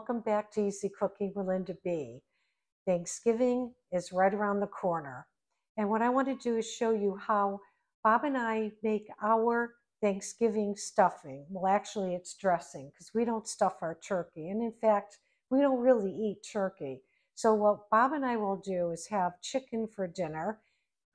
welcome back to Easy Cooking with Linda B. Thanksgiving is right around the corner. And what I want to do is show you how Bob and I make our Thanksgiving stuffing. Well, actually it's dressing because we don't stuff our turkey. And in fact, we don't really eat turkey. So what Bob and I will do is have chicken for dinner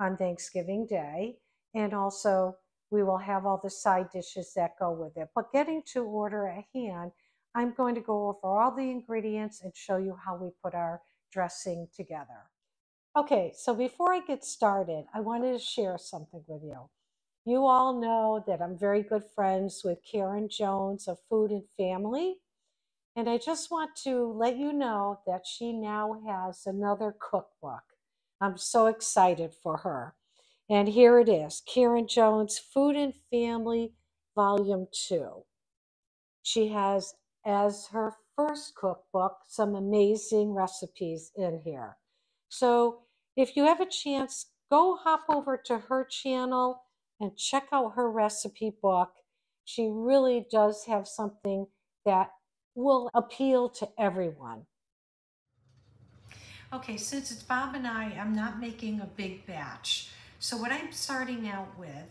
on Thanksgiving Day. And also we will have all the side dishes that go with it. But getting to order at hand, I'm going to go over all the ingredients and show you how we put our dressing together. Okay, so before I get started, I wanted to share something with you. You all know that I'm very good friends with Karen Jones of Food and Family, and I just want to let you know that she now has another cookbook. I'm so excited for her. And here it is, Karen Jones, Food and Family, Volume 2. She has, as her first cookbook, some amazing recipes in here. So if you have a chance, go hop over to her channel and check out her recipe book. She really does have something that will appeal to everyone. Okay, since it's Bob and I'm not making a big batch. So what I'm starting out with,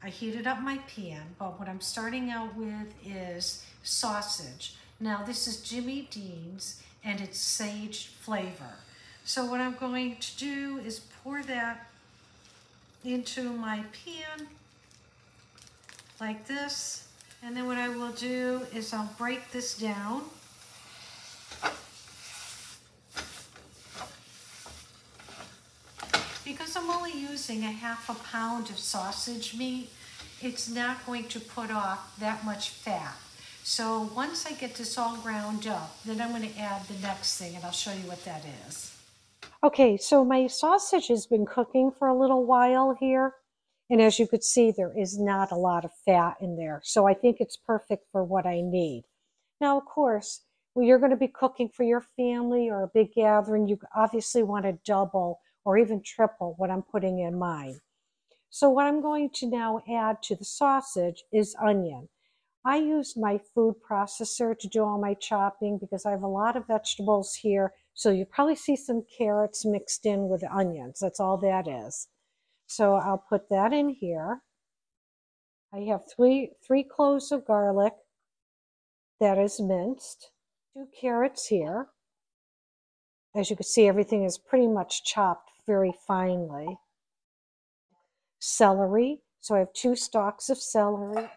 I heated up my pan, but what I'm starting out with is sausage. Now this is Jimmy Dean's and it's sage flavor. So what I'm going to do is pour that into my pan like this. And then what I will do is I'll break this down. Because I'm only using a ½ pound of sausage meat, it's not going to put off that much fat. So once I get this all ground up, then I'm going to add the next thing, and I'll show you what that is. Okay, so my sausage has been cooking for a little while here, and as you could see, there is not a lot of fat in there, so I think it's perfect for what I need. Now, of course, when you're going to be cooking for your family or a big gathering, you obviously want to double or even triple what I'm putting in mine. So what I'm going to now add to the sausage is onion. I used my food processor to do all my chopping because I have a lot of vegetables here. So you probably see some carrots mixed in with onions. That's all that is. So I'll put that in here. I have three cloves of garlic that is minced. 2 carrots here. As you can see, everything is pretty much chopped very finely. Celery. So I have 2 stalks of celery.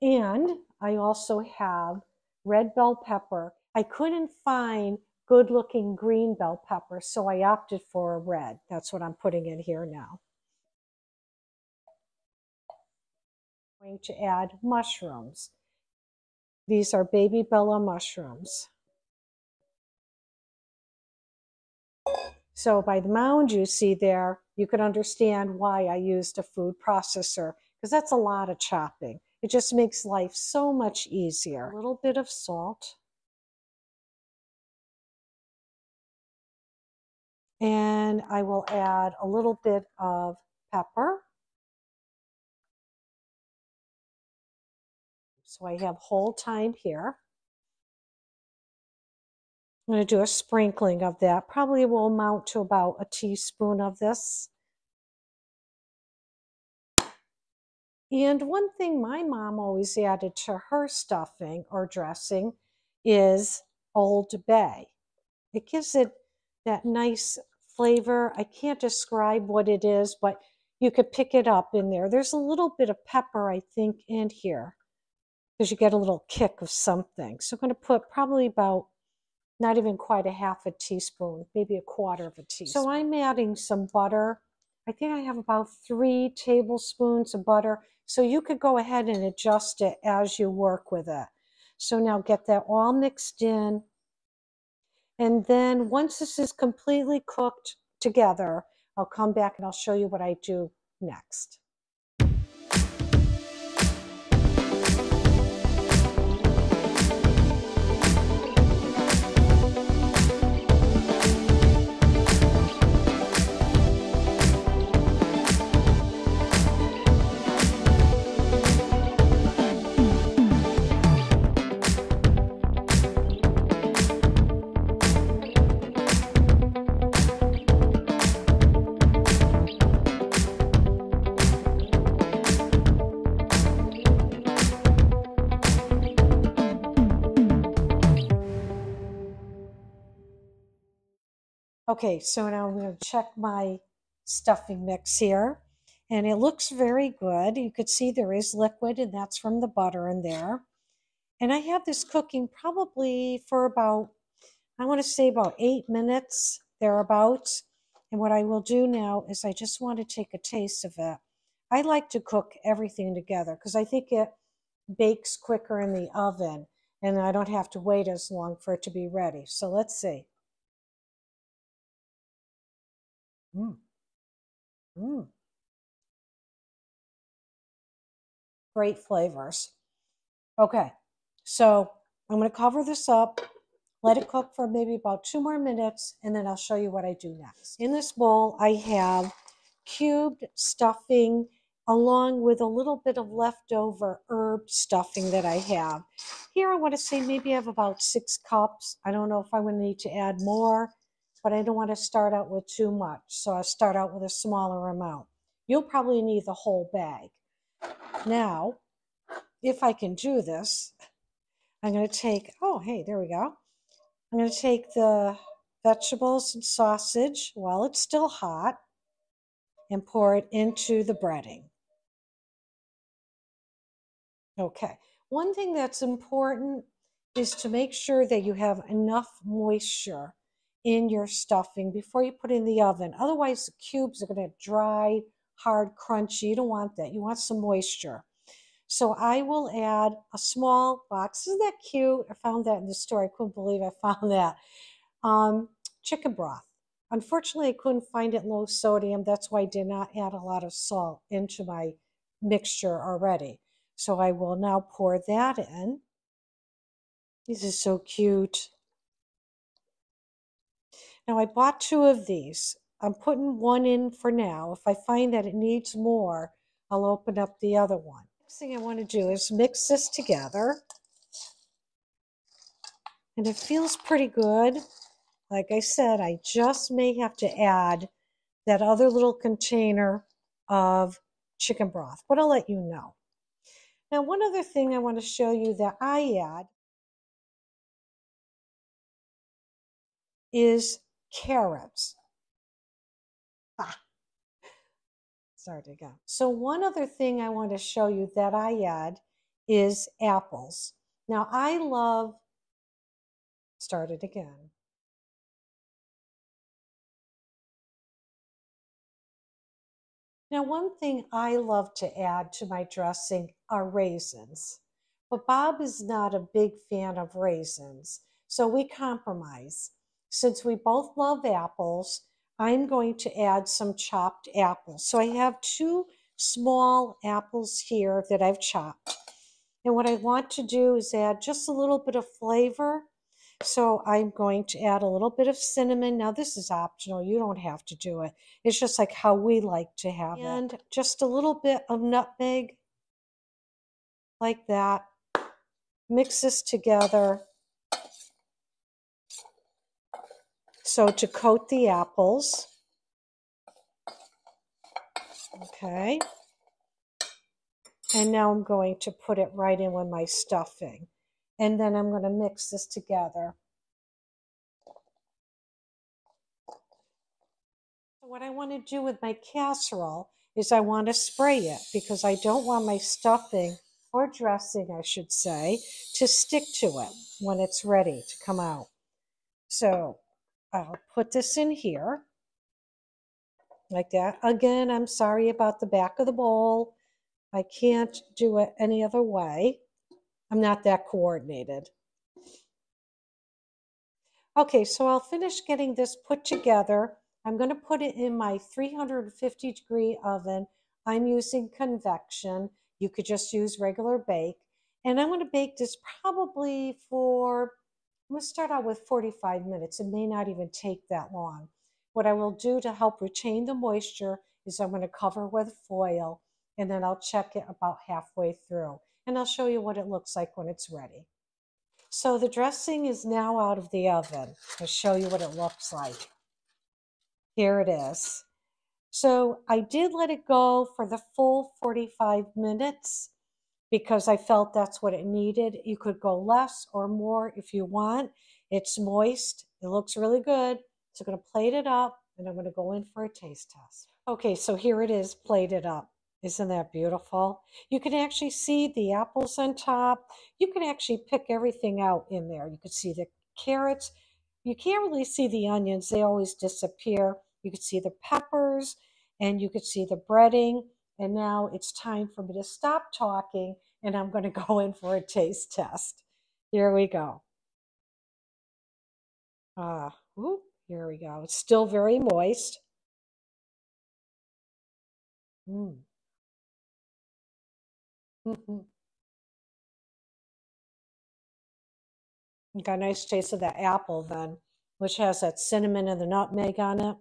And I also have red bell pepper. I couldn't find good looking green bell pepper, so I opted for a red. That's what I'm putting in here now. I'm going to add mushrooms. These are baby Bella mushrooms. So by the mound you see there, you can understand why I used a food processor, because that's a lot of chopping. It just makes life so much easier. A little bit of salt. And I will add a little bit of pepper. So I have whole thyme here. I'm going to do a sprinkling of that. Probably will amount to about a teaspoon of this. And one thing my mom always added to her stuffing or dressing is Old Bay. It gives it that nice flavor. I can't describe what it is, but you could pick it up in there. There's a little bit of pepper, I think, in here because you get a little kick of something. So I'm going to put probably about not even quite a ½ a teaspoon, maybe a quarter of a teaspoon. So I'm adding some butter. I think I have about 3 tablespoons of butter. So you could go ahead and adjust it as you work with it. So now get that all mixed in. And then once this is completely cooked together, I'll come back and I'll show you what I do next. Okay, so now I'm going to check my stuffing mix here. And it looks very good. You could see there is liquid, and that's from the butter in there. And I have this cooking probably for about, I want to say about 8 minutes, thereabouts. And what I will do now is I just want to take a taste of it. I like to cook everything together because I think it bakes quicker in the oven and I don't have to wait as long for it to be ready. So let's see. Mm. Mm. Great flavors. Okay, so I'm going to cover this up, let it cook for maybe about 2 more minutes, and then I'll show you what I do next. In this bowl, I have cubed stuffing along with a little bit of leftover herb stuffing that I have. Here I want to say maybe I have about 6 cups. I don't know if I'm going to need to add more, but I don't want to start out with too much. So I'll start out with a smaller amount. You'll probably need the whole bag. Now, if I can do this, I'm going to take, oh, hey, there we go. I'm going to take the vegetables and sausage while it's still hot and pour it into the breading. Okay. One thing that's important is to make sure that you have enough moisture in your stuffing before you put it in the oven. Otherwise, the cubes are going to dry, hard, crunchy. You don't want that. You want some moisture. So I will add a small box. Isn't that cute? I found that in the store. I couldn't believe I found that. Chicken broth. Unfortunately, I couldn't find it low sodium. That's why I did not add a lot of salt into my mixture already. So I will now pour that in. This is so cute. Now I bought 2 of these. I'm putting one in for now. If I find that it needs more, I'll open up the other one. Next thing I want to do is mix this together. And it feels pretty good. Like I said, I just may have to add that other little container of chicken broth, but I'll let you know. Now, one other thing I want to show you that I add is carrots. Start again. So one other thing I want to show you that I add is apples. Now, I love, start it again. Now, one thing I love to add to my dressing are raisins, but Bob is not a big fan of raisins, so we compromise. Since we both love apples, I'm going to add some chopped apples. So I have 2 small apples here that I've chopped. And what I want to do is add just a little bit of flavor. So I'm going to add a little bit of cinnamon. Now this is optional. You don't have to do it. It's just like how we like to have it. And just a little bit of nutmeg, like that. Mix this together. So to coat the apples. Okay. And now I'm going to put it right in with my stuffing. And then I'm going to mix this together. What I want to do with my casserole is I want to spray it because I don't want my stuffing or dressing, I should say, to stick to it when it's ready to come out. So I'll put this in here like that. Again, I'm sorry about the back of the bowl. I can't do it any other way. I'm not that coordinated. Okay, so I'll finish getting this put together. I'm going to put it in my 350-degree oven. I'm using convection. You could just use regular bake. And I'm going to bake this probably for, I'm going to start out with 45 minutes. It may not even take that long. What I will do to help retain the moisture is I'm going to cover with foil, and then I'll check it about halfway through. And I'll show you what it looks like when it's ready. So the dressing is now out of the oven. I'll show you what it looks like. Here it is. So I did let it go for the full 45 minutes because I felt that's what it needed. You could go less or more if you want. It's moist. It looks really good. So I'm going to plate it up and I'm going to go in for a taste test. Okay, so here it is plated up. Isn't that beautiful? You can actually see the apples on top. You can actually pick everything out in there. You can see the carrots. You can't really see the onions. They always disappear. You can see the peppers and you can see the breading. And now it's time for me to stop talking and I'm going to go in for a taste test. Here we go. Here we go. It's still very moist. Mm. Mhm. Got a nice taste of that apple then, which has that cinnamon and the nutmeg on it.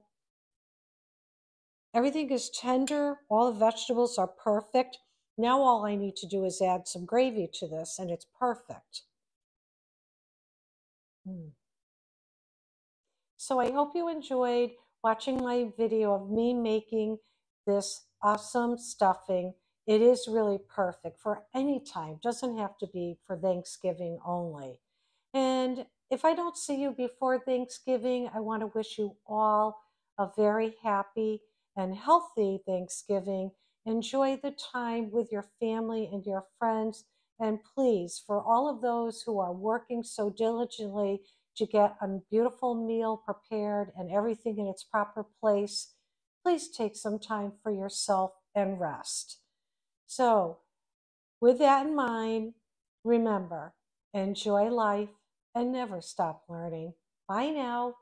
Everything is tender. All the vegetables are perfect. Now all I need to do is add some gravy to this and it's perfect. Mm. So I hope you enjoyed watching my video of me making this awesome stuffing. It is really perfect for any time. Doesn't have to be for Thanksgiving only. And if I don't see you before Thanksgiving, I want to wish you all a very happy and healthy Thanksgiving. Enjoy the time with your family and your friends. And please, for all of those who are working so diligently to get a beautiful meal prepared and everything in its proper place, please take some time for yourself and rest. So, with that in mind, remember, enjoy life and never stop learning. Bye now.